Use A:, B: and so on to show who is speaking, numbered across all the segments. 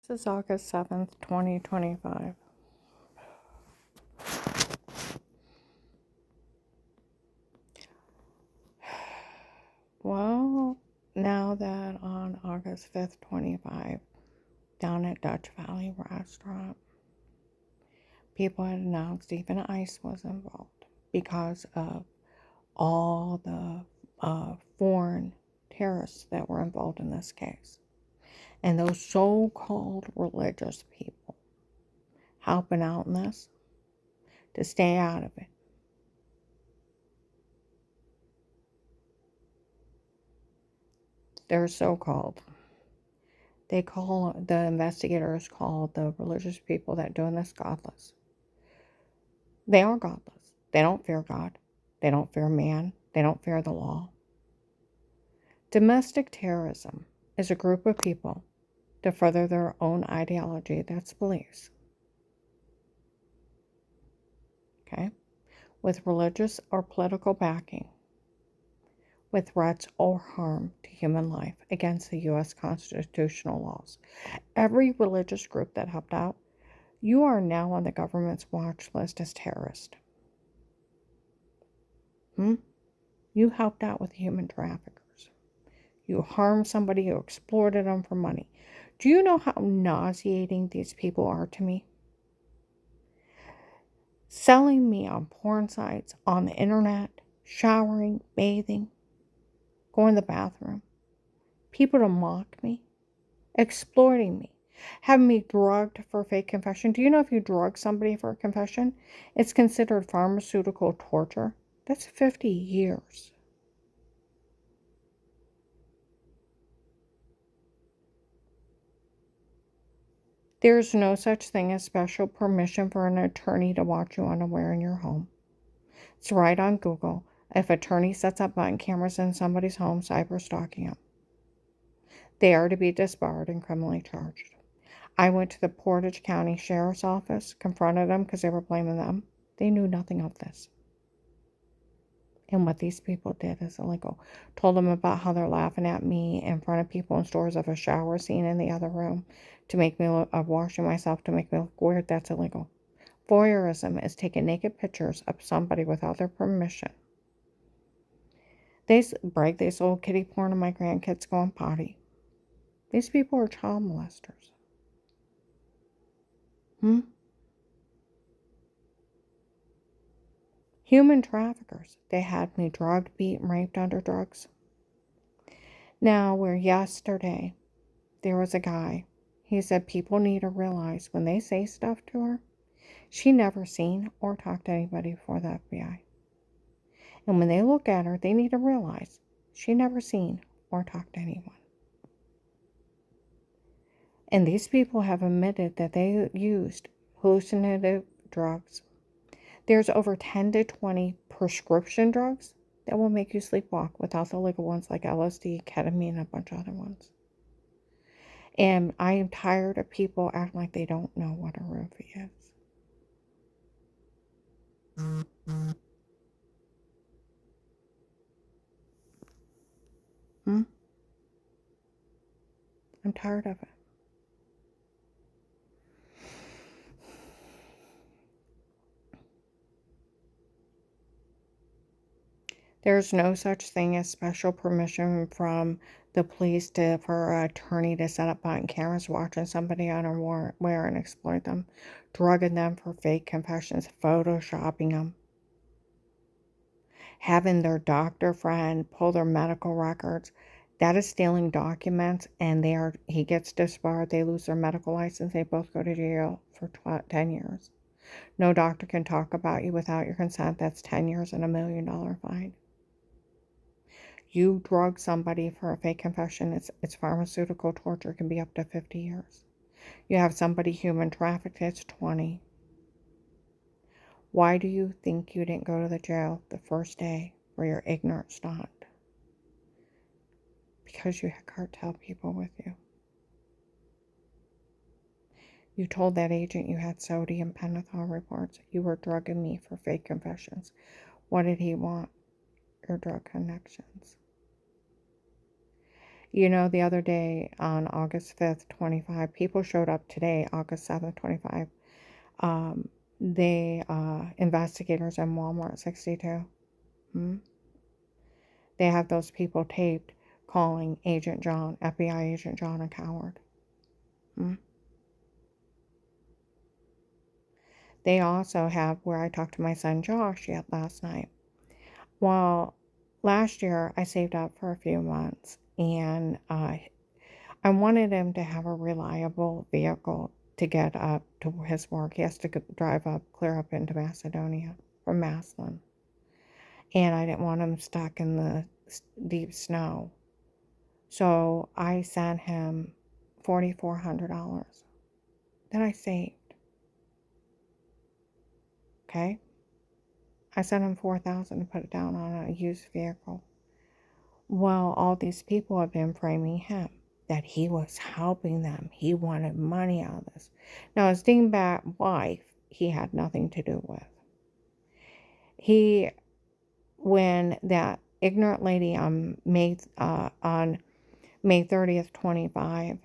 A: This is August 7th, 2025. Well, now that on August 5th, 25, down at Dutch Valley Restaurant, people had announced even ICE was involved because of all the foreign terrorists that were involved in this case. And those so-called religious people helping out in this to stay out of it. They're so-called. The investigators call the religious people that doing this godless. They are godless. They don't fear God. They don't fear man. They don't fear the law. Domestic terrorism is a group of people to further their own ideology, that's beliefs. Okay? With religious or political backing, with threats or harm to human life against the U.S. constitutional laws. Every religious group that helped out, you are now on the government's watch list as terrorist. You helped out with human traffickers. You harmed somebody, you exploited them for money. Do you know how nauseating these people are to me? Selling me on porn sites, on the internet, showering, bathing, going to the bathroom. People to mock me, exploiting me, having me drugged for a fake confession. Do you know if you drug somebody for a confession, it's considered pharmaceutical torture? That's 50 years. There's no such thing as special permission for an attorney to watch you unaware in your home. It's right on Google. If attorney sets up button cameras in somebody's home, cyber stalking them. They are to be disbarred and criminally charged. I went to the Portage County Sheriff's Office, confronted them because they were blaming them. They knew nothing of this. And what these people did is illegal. Told them about how they're laughing at me in front of people in stores of a shower scene in the other room to make me look, of washing myself to make me look weird. That's illegal. Voyeurism is taking naked pictures of somebody without their permission. They brag they sold kitty porn to my grandkids going potty. These people are child molesters. Human traffickers. They had me drugged, beat, and raped under drugs. Now, where yesterday there was a guy, he said people need to realize when they say stuff to her, she never seen or talked to anybody before the FBI. And when they look at her, they need to realize she never seen or talked to anyone. And these people have admitted that they used hallucinative drugs. There's over 10 to 20 prescription drugs that will make you sleepwalk without the legal ones like LSD, ketamine, and a bunch of other ones. And I am tired of people acting like they don't know what a roofie is. I'm tired of it. There's no such thing as special permission from the police for an attorney to set up button cameras watching somebody unaware and exploit them, drugging them for fake confessions, photoshopping them, having their doctor friend pull their medical records. That is stealing documents, and he gets disbarred. They lose their medical license. They both go to jail for 10 years. No doctor can talk about you without your consent. That's 10 years and $1 million fine. You drug somebody for a fake confession, it's pharmaceutical torture. It can be up to 50 years. You have somebody human trafficked, it's 20. Why do you think you didn't go to the jail the first day for your ignorant stunt? Because you had cartel people with you. You told that agent you had sodium pentothal reports. You were drugging me for fake confessions. What did he want? Your drug connections. You know, the other day on August 5th, 25, people showed up today, August 7th, 25. Investigators in Walmart 62. Hmm? They have those people taped calling Agent John, FBI Agent John, a coward. Hmm? They also have where I talked to my son Josh yet last night. Well, last year I saved up for a few months, and I wanted him to have a reliable vehicle to get up to his work. He has to drive up, clear up into Macedonia from Maslin. And I didn't want him stuck in the deep snow. So I sent him $4,400 that I saved. Okay? I sent him $4,000 to put it down on a used vehicle. Well, all these people have been framing him that he was helping them. He wanted money out of this. Now, his dingbat wife, he had nothing to do with. When that ignorant lady on May 30th, 25,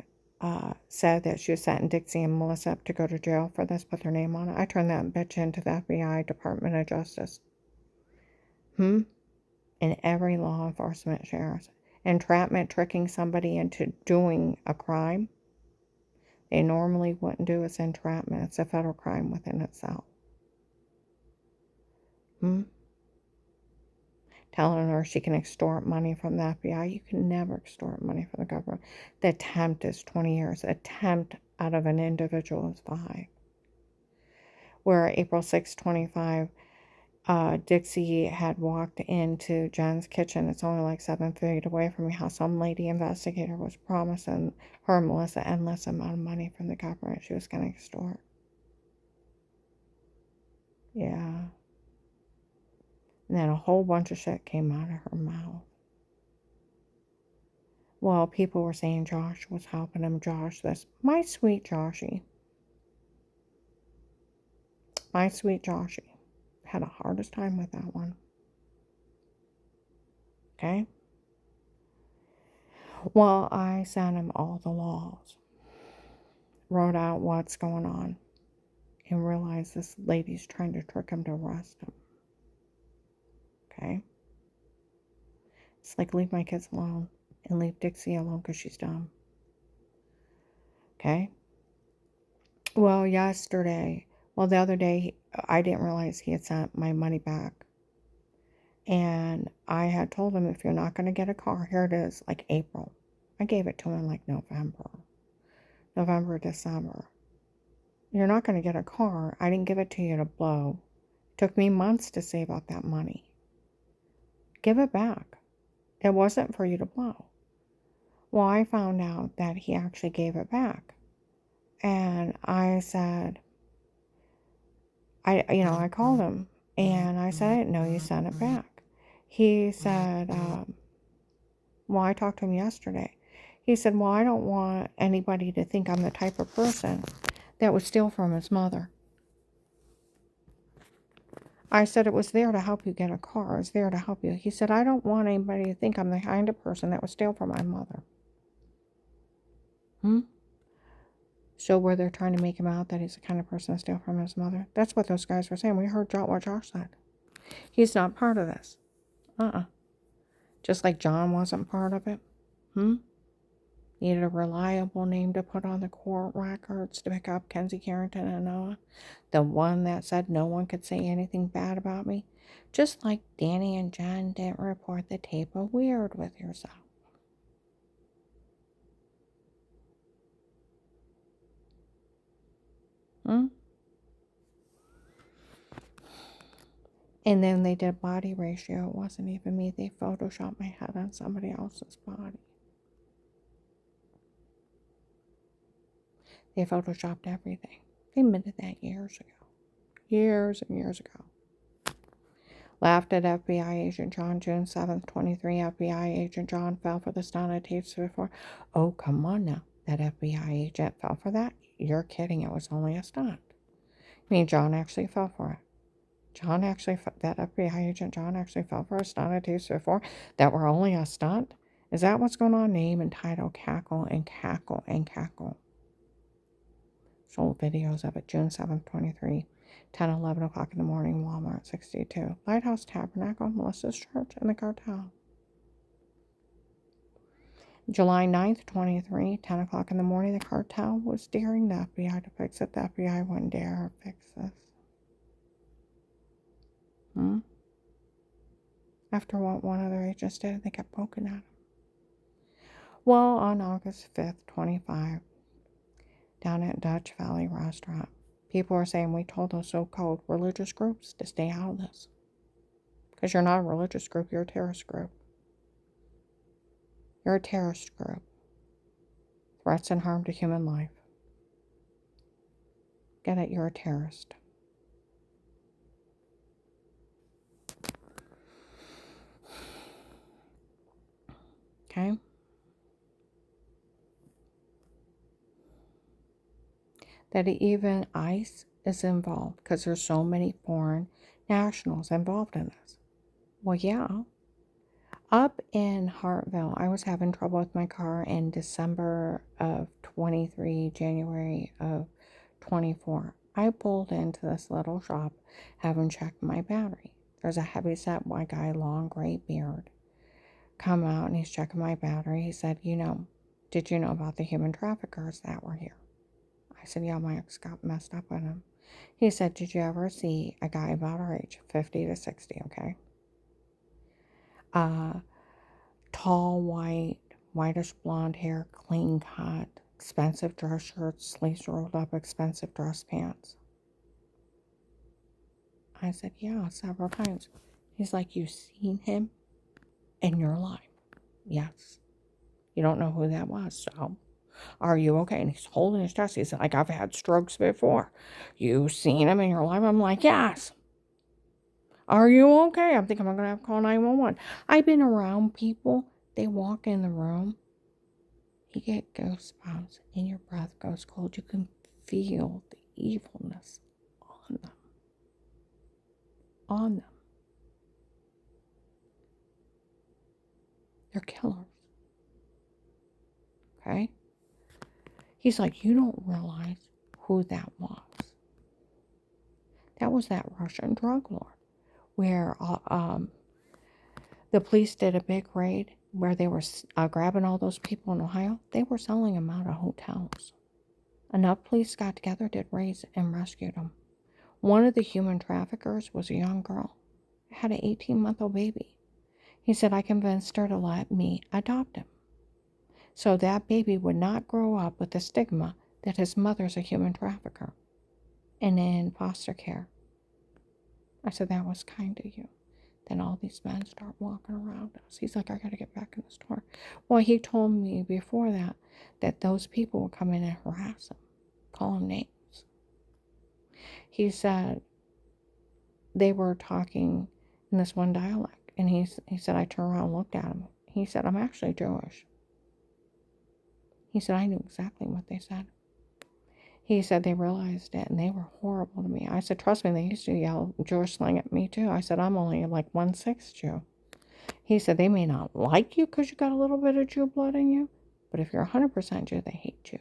A: said that she was setting Dixie and Melissa up to go to jail for this, put their name on it, I turned that bitch into the FBI, Department of Justice. And every law enforcement shares. Entrapment, tricking somebody into doing a crime, they normally wouldn't do as entrapment. It's a federal crime within itself. Telling her she can extort money from the FBI. You can never extort money from the government. The attempt is 20 years. Attempt out of an individual is 5. Where April 6, 25, Dixie had walked into Jen's kitchen. It's only like 7 feet away from me. How some lady investigator was promising her, Melissa, endless amount of money from the government she was going to extort. Yeah. And then a whole bunch of shit came out of her mouth. Well, people were saying Josh was helping him. Josh, this. My sweet Joshy. My sweet Joshy. Had the hardest time with that one. Okay? Well, I sent him all the laws. Wrote out what's going on. And realized this lady's trying to trick him to arrest him. Okay? It's like, leave my kids alone. And leave Dixie alone because she's dumb. Okay? Well, the other day, I didn't realize he had sent my money back. And I had told him, if you're not going to get a car, here it is, like April. I gave it to him like November, December. You're not going to get a car. I didn't give it to you to blow. It took me months to save up that money. Give it back. It wasn't for you to blow. Well, I found out that he actually gave it back. And I said, I called him and I said, I didn't know you sent it back. He said, well, I talked to him yesterday. He said, well, I don't want anybody to think I'm the type of person that would steal from his mother. I said, it was there to help you get a car. It was there to help you. He said, I don't want anybody to think I'm the kind of person that would steal from my mother. So where they're trying to make him out that he's the kind of person to steal from his mother. That's what those guys were saying. We heard what Josh said. He's not part of this. Just like John wasn't part of it. Needed a reliable name to put on the court records to pick up Kenzie Carrington and Noah. The one that said no one could say anything bad about me. Just like Danny and Jen didn't report the tape of Weird with yourself. And then they did body ratio. It wasn't even me. They photoshopped my head on somebody else's body. They photoshopped everything. They admitted that years ago. Years and years ago. Laughed at FBI Agent John, June 7th, 23. FBI Agent John fell for the stunt at tapes before. Oh, come on now. That FBI agent fell for that? You're kidding. It was only a stunt. I mean, John actually fell for it. That FBI agent John actually fell for a stunt at tapes before that were only a stunt. Is that what's going on? Name and title, cackle and cackle and cackle. Sold videos of it, June 7th, 23, 10, 11 o'clock in the morning, Walmart 62. Lighthouse Tabernacle, Melissa's Church, and the cartel. July 9th, 23, 10 o'clock in the morning, the cartel was daring the FBI to fix it. The FBI wouldn't dare fix this. After what one other agent did, they kept poking at him. Well, on August 5th, 25, down at Dutch Valley Restaurant, people were saying, we told those so-called religious groups to stay out of this. Because you're not a religious group, you're a terrorist group. You're a terrorist group. Threats and harm to human life. Get it? You're a terrorist. Okay? That even ICE is involved because there's so many foreign nationals involved in this. Well, yeah. Up in Hartville, I was having trouble with my car in December of 23, January of 24. I pulled into this little shop, having checked my battery. There's a heavyset white guy, long gray beard, come out and he's checking my battery. He said, did you know about the human traffickers that were here? I said, yeah, my ex got messed up with him. He said, did you ever see a guy about our age, 50 to 60, okay? Tall, whitish blonde hair, clean cut, expensive dress shirts, sleeves rolled up, expensive dress pants. I said, yeah, several times. He's like, you've seen him in your life? Yes. You don't know who that was, so are you okay? And he's holding his chest. He's like, I've had strokes before. You've seen him in your life? I'm like, yes. Are you okay? I'm thinking I'm going to have to call 911. I've been around people. They walk in the room. You get goosebumps and your breath goes cold. You can feel the evilness on them. On them. They're killers. Okay? He's like, you don't realize who that was. That was that Russian drug lord where the police did a big raid where they were grabbing all those people in Ohio. They were selling them out of hotels. Enough police got together, did raids, and rescued them. One of the human traffickers was a young girl. Had an 18-month-old baby. He said, I convinced her to let me adopt him. So that baby would not grow up with the stigma that his mother's a human trafficker and in foster care. I said, that was kind of you. Then all these men start walking around us. He's like, I got to get back in the store. Well, he told me before that those people would come in and harass him, call him names. He said they were talking in this one dialect. And he said, I turned around and looked at him. He said, I'm actually Jewish. He said, I knew exactly what they said. He said they realized it and they were horrible to me. I said, trust me, they used to yell Jewish slang at me too. I said, I'm only like 1/6 Jew. He said, they may not like you because you got a little bit of Jew blood in you, but if you're 100% Jew, they hate you.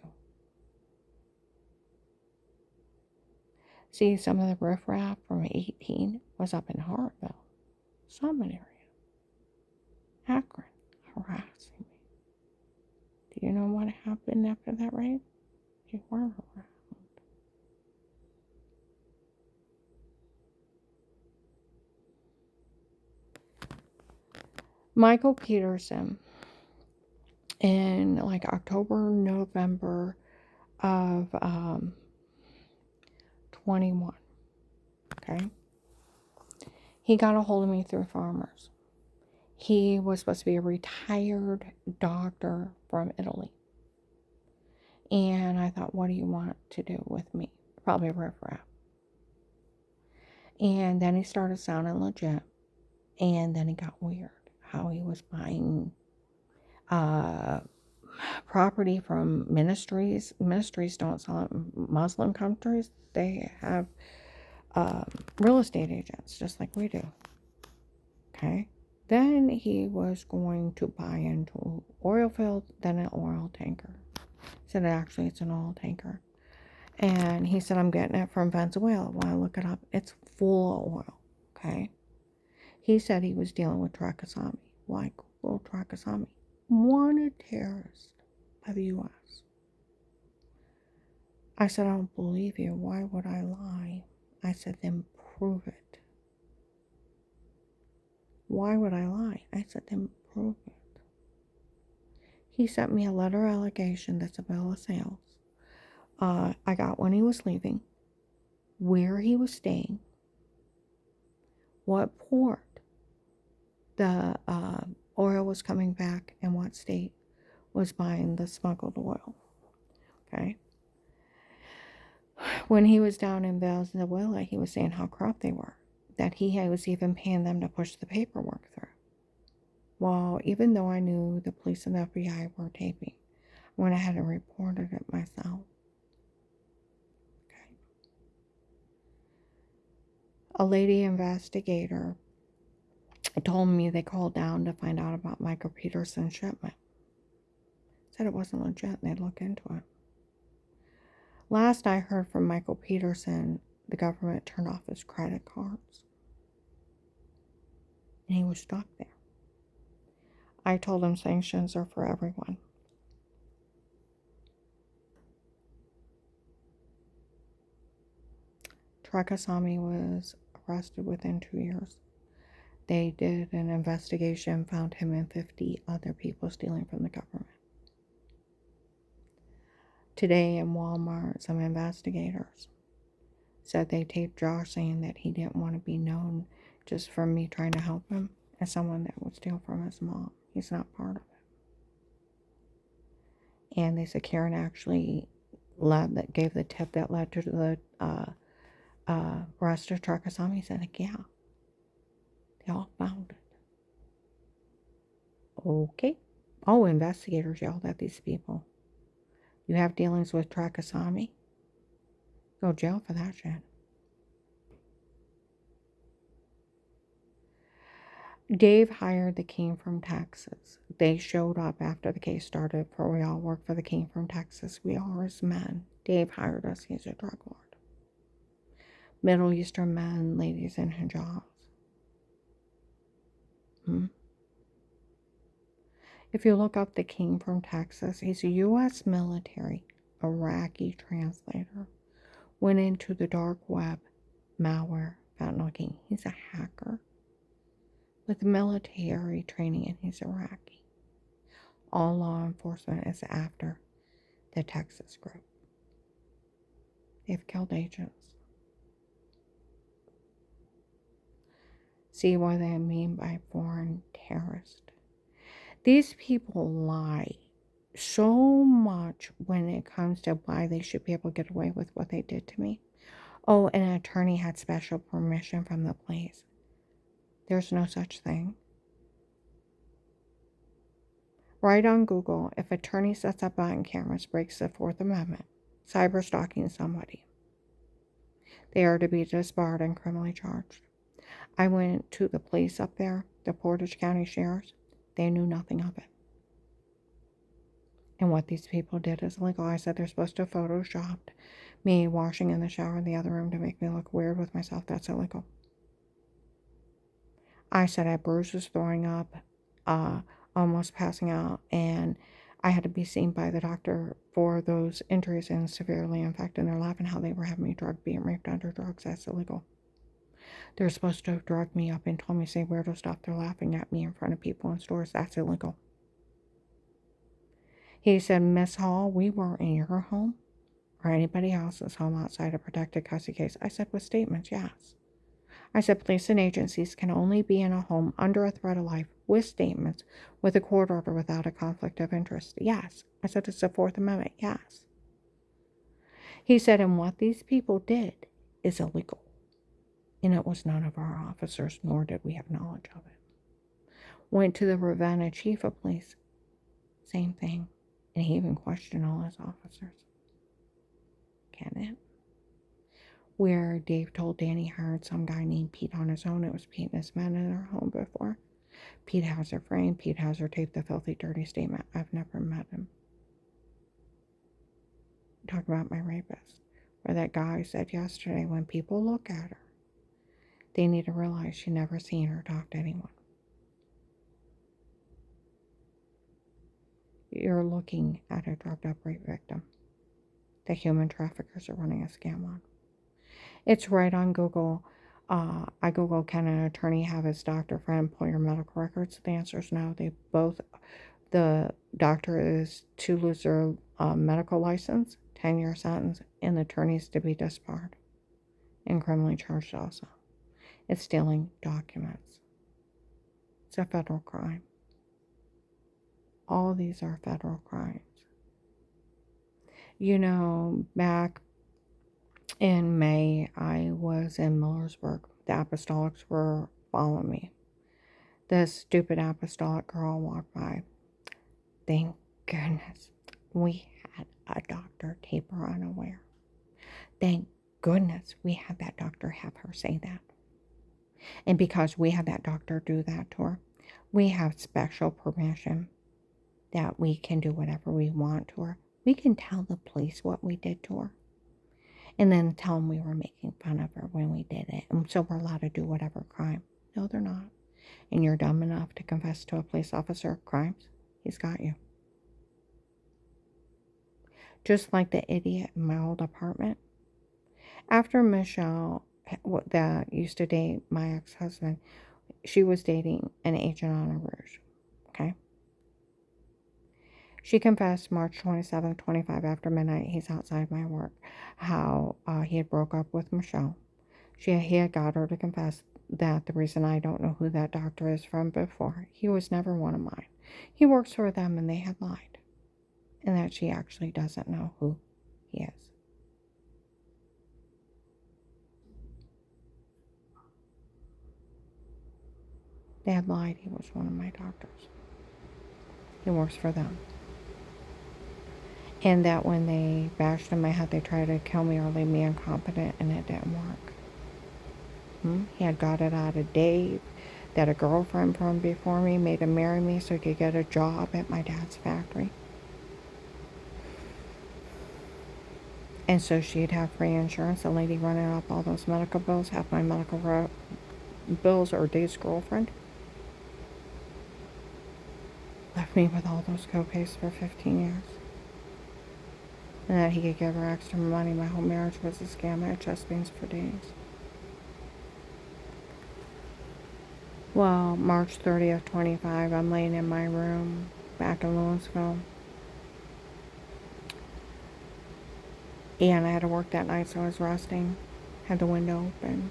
A: See, some of the riffraff from 18 was up in Hartville, Summit area, Akron, harassing me. Do you know what happened after that raid? You were harassed. Michael Peterson, in like October, November of 21, okay? He got a hold of me through Farmers. He was supposed to be a retired doctor from Italy. And I thought, what do you want to do with me? Probably a riffraff. And then he started sounding legit. And then he got weird. How he was buying property from ministries. Ministries don't sell it in Muslim countries. They have real estate agents, just like we do. Okay? Then he was going to buy into an oil field, then an oil tanker. He said, actually, it's an oil tanker. And he said, I'm getting it from Venezuela. When I look it up, it's full of oil. Okay. He said he was dealing with Trakasami. Why Google Trakasami? Wanted terrorist by the U.S. I said, I don't believe you. Why would I lie? I said, then prove it. Why would I lie? I said, then prove it. He sent me a letter of allegation that's a bill of sales. I got when he was leaving, where he was staying, what port the oil was coming back, and what state was buying the smuggled oil. Okay. When he was down in Venezuela, he was saying how corrupt they were, that he was even paying them to push the paperwork through. Well, even though I knew the police and the FBI were taping, I went ahead and reported it myself. Okay. A lady investigator told me they called down to find out about Michael Peterson's shipment. Said it wasn't legit and they'd look into it. Last I heard from Michael Peterson, the government turned off his credit cards. And he was stuck there. I told him sanctions are for everyone. Trakasami was arrested within 2 years. They did an investigation, found him and 50 other people stealing from the government. Today in Walmart, some investigators said they taped Josh saying that he didn't want to be known just from me trying to help him as someone that would steal from his mom. He's not part of it. And they said Karen actually gave the tip that led to the arrest of Trakasami. He said, yeah, they all found it. Okay. Oh, investigators yelled at these people. You have dealings with Trakasami? Go to jail for that shit. Dave hired the King from Texas. They showed up after the case started, for we all work for the King from Texas. We are his men. Dave hired us. He's a drug lord. Middle Eastern men, ladies in hijabs. If you look up the King from Texas, he's a U.S. military Iraqi translator. Went into the dark web, malware, fentanyl king. He's a hacker with military training, and he's Iraqi. All law enforcement is after the Texas group. They've killed agents. See what they mean by foreign terrorist. These people lie so much when it comes to why they should be able to get away with what they did to me. Oh, an attorney had special permission from the police. There's no such thing. Write on Google, if attorney sets up button cameras, breaks the Fourth Amendment, cyber stalking somebody, they are to be disbarred and criminally charged. I went to the police up there, the Portage County Sheriff's. They knew nothing of it. And what these people did is illegal. I said they're supposed to have photoshopped me washing in the shower in the other room to make me look weird with myself. That's illegal. I said I had bruises, throwing up, almost passing out, and I had to be seen by the doctor for those injuries and severely infected. And they're laughing how they were having me drugged, being raped under drugs. That's illegal. They're supposed to have drugged me up and told me to say weirdo stuff. They're laughing at me in front of people in stores. That's illegal. He said, Miss Hall, we weren't in your home or anybody else's home outside a protected custody case. I said, with statements, yes. I said, police and agencies can only be in a home under a threat of life with statements, with a court order without a conflict of interest. Yes. I said, it's the Fourth Amendment. Yes. He said, and what these people did is illegal. And it was none of our officers, nor did we have knowledge of it. Went to the Ravenna chief of police. Same thing. And he even questioned all his officers. Can it? Where Dave told Danny hired some guy named Pete on his own. It was Pete and his men in their home before. Pete Hauser framed. Pete Hauser taped the filthy, dirty statement. I've never met him. Talk about my rapist. Or that guy said yesterday, when people look at her, they need to realize she never seen her talk to anyone. You're looking at a drugged up rape victim that human traffickers are running a scam on. It's right on Google. I Googled, can an attorney have his doctor friend pull your medical records? The answer is no. The doctor is to lose their medical license, 10-year sentence, and the attorney is to be disbarred and criminally charged also. It's stealing documents. It's a federal crime. All of these are federal crimes. You know, back in May, I was in Millersburg. The apostolics were following me. This stupid apostolic girl walked by. Thank goodness we had a doctor tape her unaware. Thank goodness we had that doctor have her say that. And because we had that doctor do that to her, we have special permission that we can do whatever we want to her. We can tell the police what we did to her. And then tell them we were making fun of her when we did it. And so we're allowed to do whatever crime. No, they're not. And you're dumb enough to confess to a police officer crimes, he's got you. Just like the idiot in my old apartment. After Michelle, that used to date my ex-husband, she was dating an agent on a rouge. Okay? She confessed March 27, 25 after midnight, he's outside my work, how he had broke up with Michelle. He had got her to confess that the reason I don't know who that doctor is from before, he was never one of mine. He works for them and they had lied. And that she actually doesn't know who he is. They had lied he was one of my doctors. He works for them. And that when they bashed in my head, they tried to kill me or leave me incompetent, and it didn't work. He had got it out of Dave, that a girlfriend from before me made him marry me so he could get a job at my dad's factory. And so she'd have free insurance. The lady running up all those medical bills, half my medical bills are Dave's girlfriend. Left me with all those co-pays for 15 years. And that he could give her extra money. My whole marriage was a scam. I had chest pains for days. Well, March 30th, 25, I'm laying in my room back in Louisville. And I had to work that night, so I was resting. Had the window open.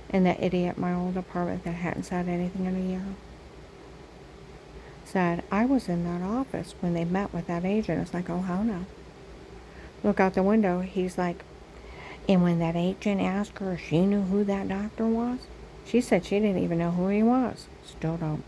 A: And that idiot in my old apartment that hadn't said anything in a year said, I was in that office when they met with that agent. It's like, oh, how no? Look out the window. He's like, and when that agent asked her if she knew who that doctor was, she said she didn't even know who he was. Still don't.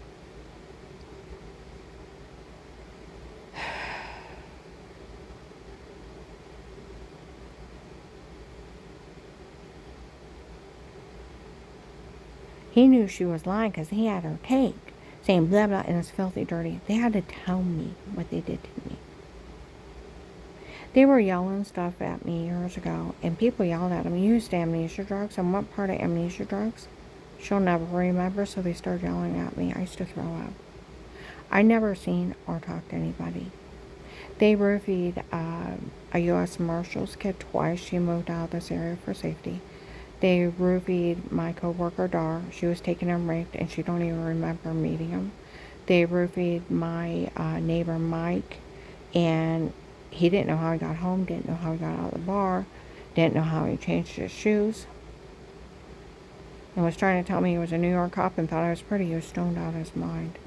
A: He knew she was lying because he had her taped, saying blah, blah, and it's filthy dirty. They had to tell me what they did to me. They were yelling stuff at me years ago, and people yelled at them, you used amnesia drugs, and what part of amnesia drugs? She'll never remember, so they started yelling at me. I used to throw up. I never seen or talked to anybody. They roofied a U.S. Marshals kid twice. She moved out of this area for safety. They roofied my coworker Dar. She was taken and raped, and she don't even remember meeting him. They roofied my neighbor Mike, and he didn't know how he got home, didn't know how he got out of the bar, didn't know how he changed his shoes, and was trying to tell me he was a New York cop and thought I was pretty. He was stoned out of his mind.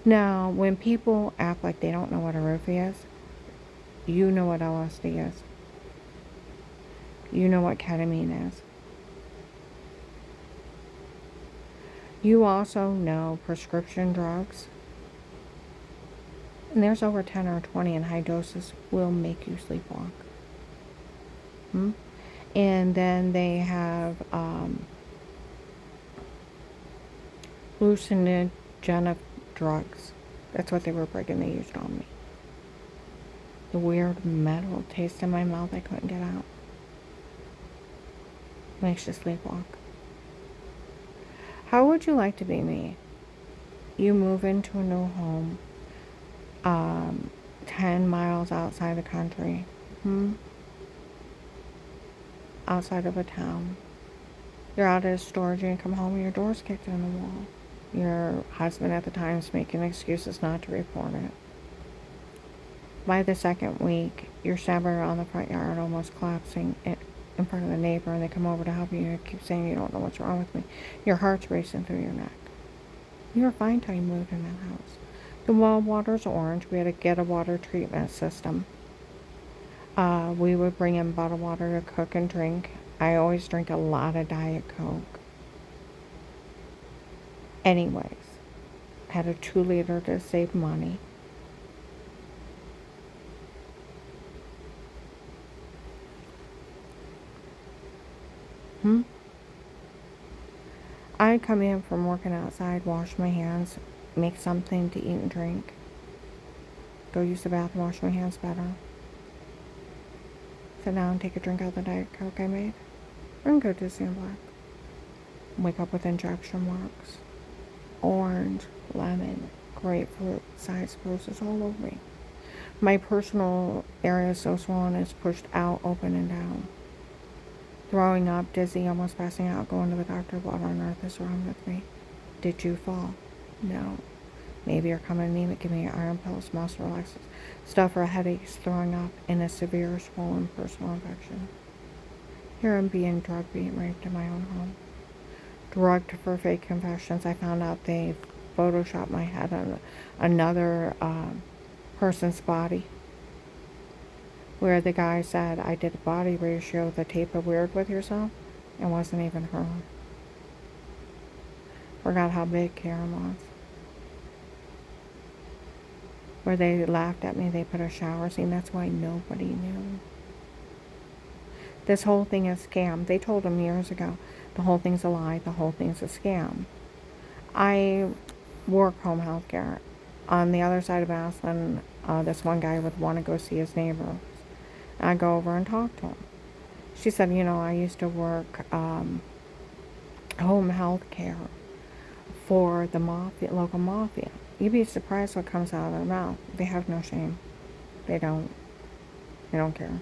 A: Now, when people act like they don't know what a roofie is, you know what LSD is. You know what ketamine is. You also know prescription drugs. And there's over 10 or 20 in high doses will make you sleepwalk. And then they have hallucinogenic drugs. That's what they were bringing. They used on me. The weird metal taste in my mouth I couldn't get out. Makes you sleepwalk. How would you like to be me? You move into a new home, 10 miles outside the country, outside of a town. You're out at a storage and you come home and your door's kicked in the wall. Your husband at the time is making excuses not to report it. By the second week, you're stabbing around the front yard, almost collapsing in front of the neighbor, and they come over to help you, and you keep saying you don't know what's wrong with me. Your heart's racing through your neck. You were fine till you moved in that house. The well water's orange. We had to get a water treatment system. We would bring in bottled water to cook and drink. I always drink a lot of Diet Coke. Anyways, had a 2-liter to save money. I'd come in from working outside, wash my hands, make something to eat and drink, go use the bathroom, wash my hands better, sit down, take a drink out of the Diet Coke I made, and go to Disney Black. Wake up with injection marks, orange, lemon, grapefruit, size bruises all over me. My personal area is so swollen it's pushed out, open, and down. Throwing up, dizzy, almost passing out, going to the doctor. What on earth is wrong with me? Did you fall? No. Maybe you're coming anemic. Give me iron pills, muscle relaxers, stuff for headaches, throwing up, and a severe swollen personal infection. Here I'm being drugged, being raped in my own home. Drugged for fake confessions. I found out they photoshopped my head on another person's body, where the guy said I did a body ratio, the tape of Weird with Yourself. It wasn't even her. Forgot how big Karen was. Where they laughed at me, they put a shower scene. That's why nobody knew. This whole thing is a scam. They told him years ago, the whole thing's a lie, the whole thing's a scam. I work home health care. On the other side of Aspen, this one guy would want to go see his neighbor. I go over and talk to him. She said, I used to work home health care for the mafia, local mafia. You'd be surprised what comes out of their mouth. They have no shame. They don't care.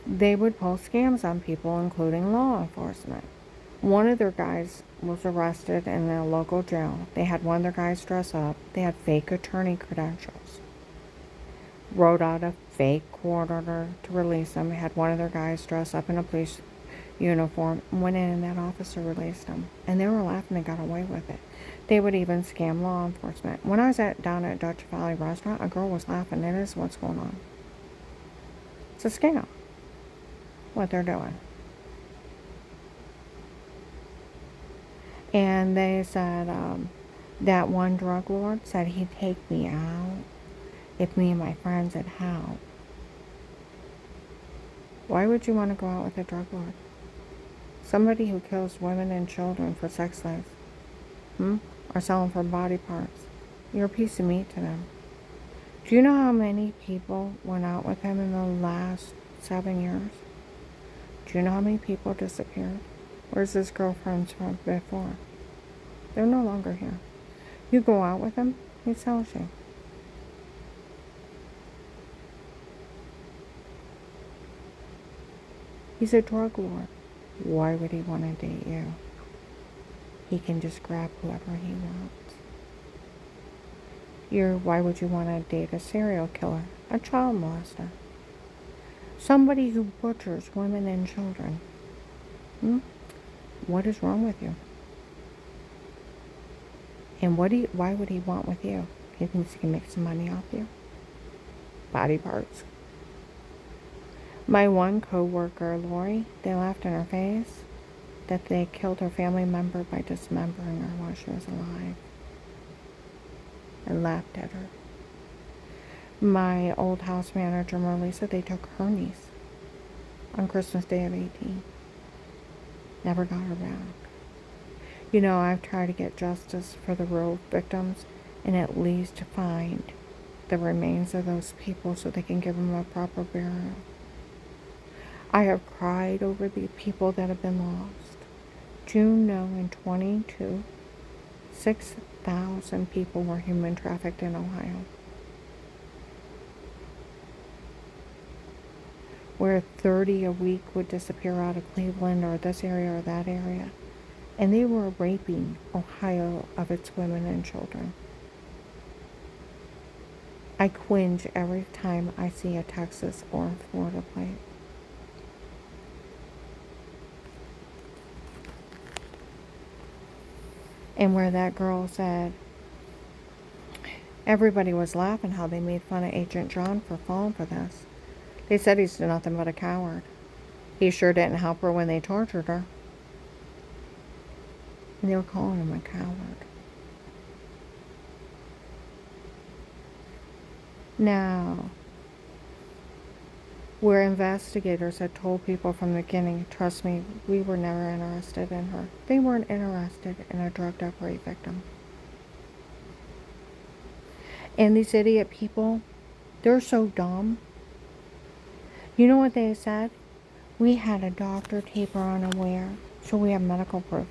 A: They would pull scams on people, including law enforcement. One of their guys was arrested in a local jail. They had one of their guys dress up. They had fake attorney credentials. Wrote out a fake court order to release them. They had one of their guys dress up in a police uniform. Went in and that officer released them. And they were laughing and got away with it. They would even scam law enforcement. When I was down at Dutch Valley Restaurant, a girl was laughing. It is what's going on. It's a scam. What they're doing. And they said that one drug lord said he'd take me out if me and my friends had help. Why would you want to go out with a drug lord? Somebody who kills women and children for sex slaves. Or selling for body parts. You're a piece of meat to them. Do you know how many people went out with him in the last 7 years? Do you know how many people disappeared? Where's his girlfriends from before? They're no longer here. You go out with him, he sells you. He's a drug lord. Why would he want to date you? He can just grab whoever he wants. Why would you want to date a serial killer, a child molester? Somebody who butchers women and children. What is wrong with you? And why would he want with you? He thinks he can make some money off you? Body parts. My one co-worker, Lori, they laughed in her face that they killed her family member by dismembering her while she was alive. And laughed at her. My old house manager, Melissa, they took her niece on Christmas Day of 18. Never got her back. You know, I've tried to get justice for the real victims and at least find the remains of those people so they can give them a proper burial. I have cried over the people that have been lost. Do you know in 22, 6,000 people were human trafficked in Ohio? Where 30 a week would disappear out of Cleveland or this area or that area. And they were raping Ohio of its women and children. I cringe every time I see a Texas or a Florida plate. And where that girl said, everybody was laughing how they made fun of Agent John for falling for this. They said he's nothing but a coward. He sure didn't help her when they tortured her. And they were calling him a coward. Now, where investigators had told people from the beginning, trust me, we were never interested in her. They weren't interested in a drugged up rape victim. And these idiot people, they're so dumb. You know what they said? We had a doctor tape her unaware, so we have medical proof.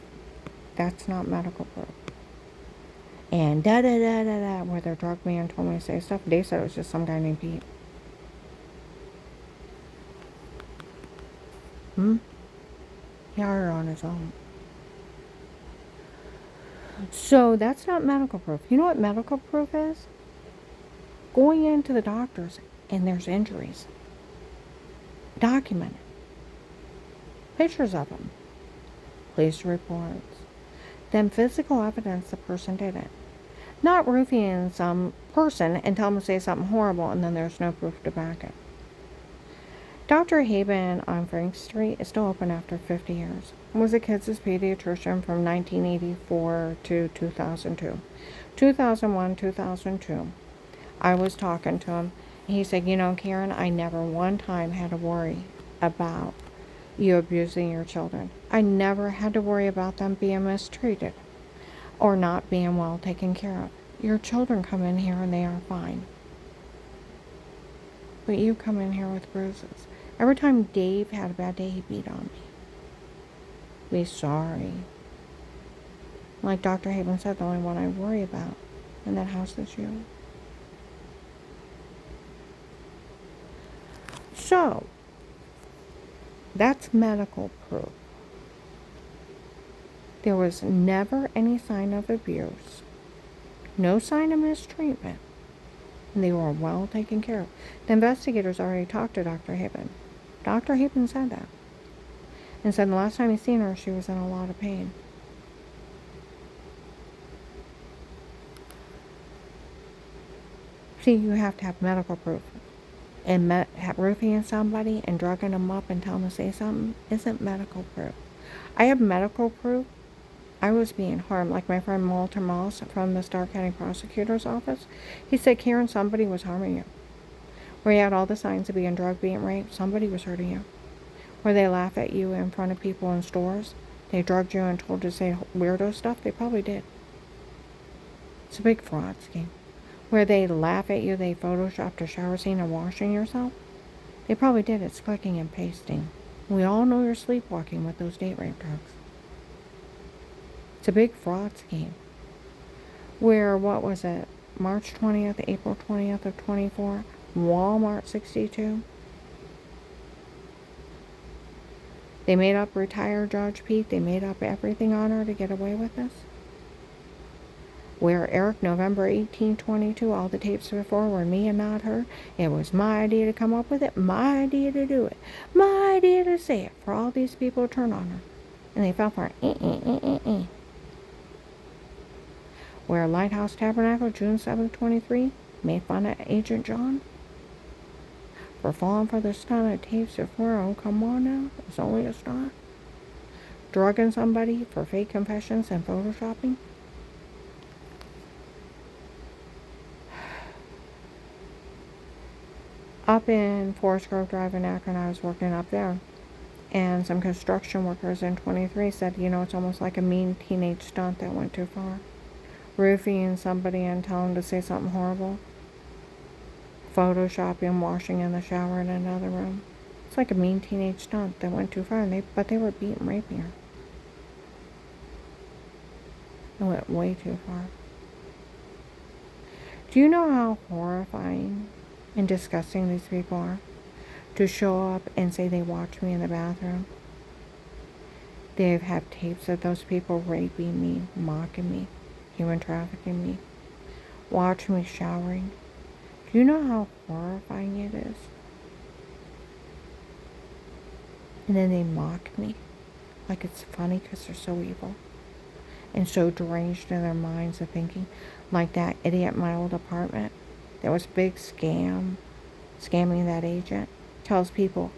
A: That's not medical proof. And da-da-da-da-da, where their drug man told me to say stuff, they said it was just some guy named Pete. He hired her on his own. So that's not medical proof. You know what medical proof is? Going into the doctors and there's injuries. Documented. Pictures of them. Police reports. Then physical evidence the person did it. Not roofing some person and tell them to say something horrible and then there's no proof to back it. Dr. Haben on Frank Street is still open after 50 years. Was a kids' pediatrician from 1984 to 2002. 2001, 2002. I was talking to him. He said, you know, Karen, I never one time had to worry about you abusing your children. I never had to worry about them being mistreated or not being well taken care of. Your children come in here and they are fine. But you come in here with bruises. Every time Dave had a bad day, he beat on me. Be sorry. Like Dr. Haben said, the only one I worry about in that house is you. So, that's medical proof. There was never any sign of abuse. No sign of mistreatment. And they were well taken care of. The investigators already talked to Dr. Haben. Dr. Haben said that. And said the last time he seen her, she was in a lot of pain. See, you have to have medical proof. And roofing somebody and drugging them up and telling them to say something isn't medical proof. I have medical proof. I was being harmed. Like my friend Walter Moss from the Starr County Prosecutor's Office. He said, Karen, somebody was harming you. Where you had all the signs of being drugged, being raped, somebody was hurting you. Where they laugh at you in front of people in stores. They drugged you and told you to say weirdo stuff. They probably did. It's a big fraud scheme. Where they laugh at you, they photoshopped a shower scene of washing yourself. They probably did. It's clicking and pasting. We all know you're sleepwalking with those date rape drugs. It's a big fraud scheme. Where, what was it, March 20th, April 20th of 24, Walmart 62. They made up retired Judge Pete. They made up everything on her to get away with this. Where Eric, November 1822, all the tapes before were me and not her. It was my idea to come up with it, my idea to do it, my idea to say it, for all these people to turn on her. And they fell for it. Where Lighthouse Tabernacle, June 7th, 23, made fun of Agent John for falling for the stunt of tapes before. Oh, come on now, it's only a stunt. Drugging somebody for fake confessions and photoshopping. Up in Forest Grove Drive in Akron, I was working up there. And some construction workers in 23 said, it's almost like a mean teenage stunt that went too far. Roofing somebody and telling them to say something horrible. Photoshopping, washing in the shower in another room. It's like a mean teenage stunt that went too far, but they were beating, raping her. It went way too far. Do you know how horrifying and disgusting these people are? To show up and say they watched me in the bathroom. They've had tapes of those people raping me, mocking me, human trafficking me, watch me showering. Do you know how horrifying it is? And then they mock me like it's funny because they're so evil and so deranged in their minds of thinking. Like that idiot in my old apartment that was big scamming that agent, tells people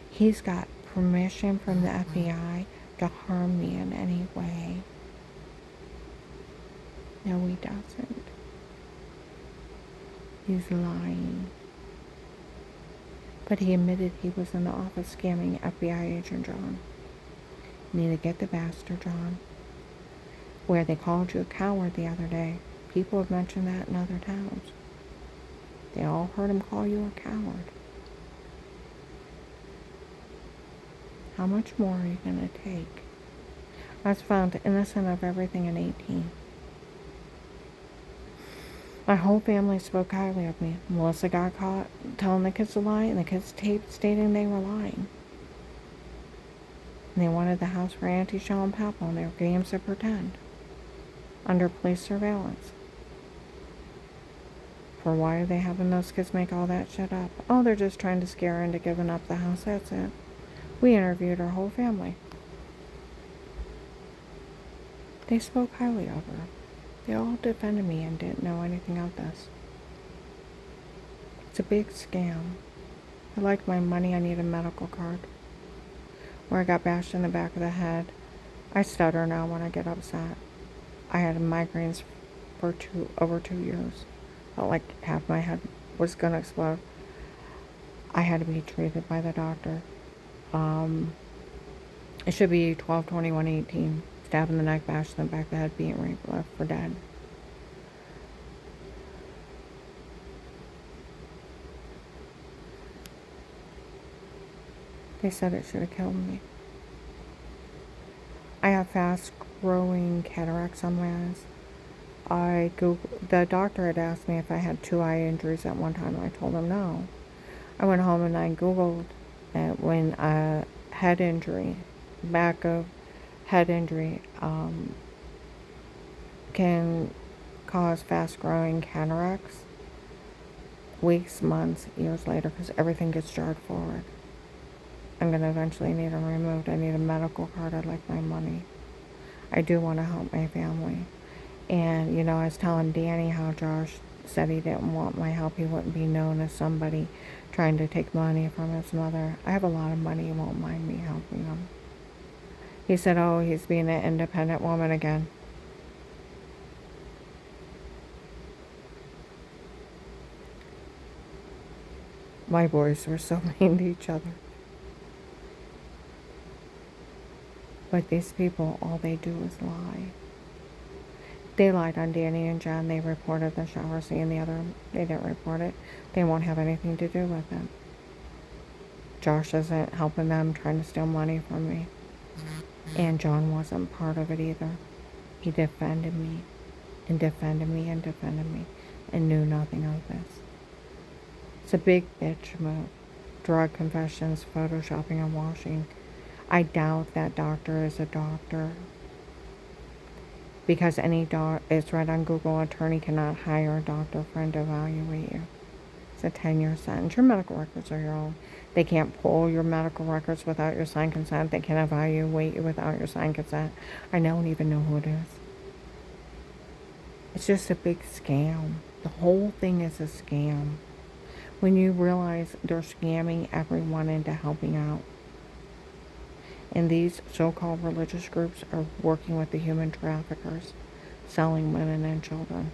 A: he's got permission from the FBI to harm me in any way. No, he doesn't. He's lying. But he admitted he was in the office scamming FBI agent John. You need to get the bastard, John. Where they called you a coward the other day. People have mentioned that in other towns. They all heard him call you a coward. How much more are you going to take? I was found innocent of everything in 18. My whole family spoke highly of me. Melissa got caught telling the kids a lie, and the kids taped stating they were lying. And they wanted the house for Auntie Shell and Papa, and their games to pretend. Under police surveillance. For why are they having those kids make all that shit up? Oh, they're just trying to scare her into giving up the house, that's it. We interviewed her whole family. They spoke highly of her. They all defended me and didn't know anything of this. It's a big scam. I like my money, I need a medical card. Where I got bashed in the back of the head. I stutter now when I get upset. I had migraines for over 2 years. Felt like half my head was gonna explode. I had to be treated by the doctor. It should be 12/21/18. Stabbed in the neck, bashed in the back of the head, being raped, left for dead. They said it should have killed me. I have fast growing cataracts on my eyes. The doctor had asked me if I had 2 eye injuries at one time, and I told him no. I went home and I Googled when a head injury, back of head injury, can cause fast growing cataracts weeks, months, years later, because everything gets jarred forward. I'm going to eventually need them removed. I need a medical card. I'd like my money. I do want to help my family. And, I was telling Danny how Josh said he didn't want my help. He wouldn't be known as somebody trying to take money from his mother. I have a lot of money. He won't mind me helping him. He said, oh, he's being an independent woman again. My boys were so mean to each other. But these people, all they do is lie. They lied on Danny and John. They reported the shower scene. The other, they didn't report it. They won't have anything to do with it. Josh isn't helping them, trying to steal money from me. And John wasn't part of it either. He defended me and defended me and defended me and knew nothing of this. It's a big bitch move. Drug confessions, photoshopping, and washing. I doubt that doctor is a doctor. Because it's right on Google, attorney cannot hire a doctor friend to evaluate you. It's a 10-year sentence. Your medical records are your own. They can't pull your medical records without your signed consent. They can't evaluate you without your signed consent. I don't even know who it is. It's just a big scam. The whole thing is a scam. When you realize they're scamming everyone into helping out. And these so-called religious groups are working with the human traffickers, selling women and children.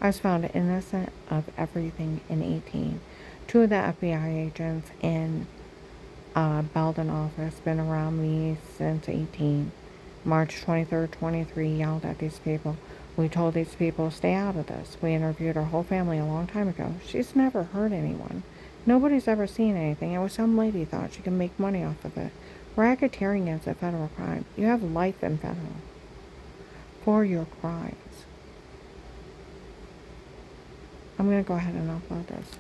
A: I was found innocent of everything in 18. Two of the FBI agents in Belden office been around me since 18. March 23rd, 23, yelled at these people. We told these people to stay out of this. We interviewed her whole family a long time ago. She's never hurt anyone. Nobody's ever seen anything. It was some lady thought she could make money off of it. Racketeering is a federal crime. You have life in federal for your crimes. I'm going to go ahead and upload this.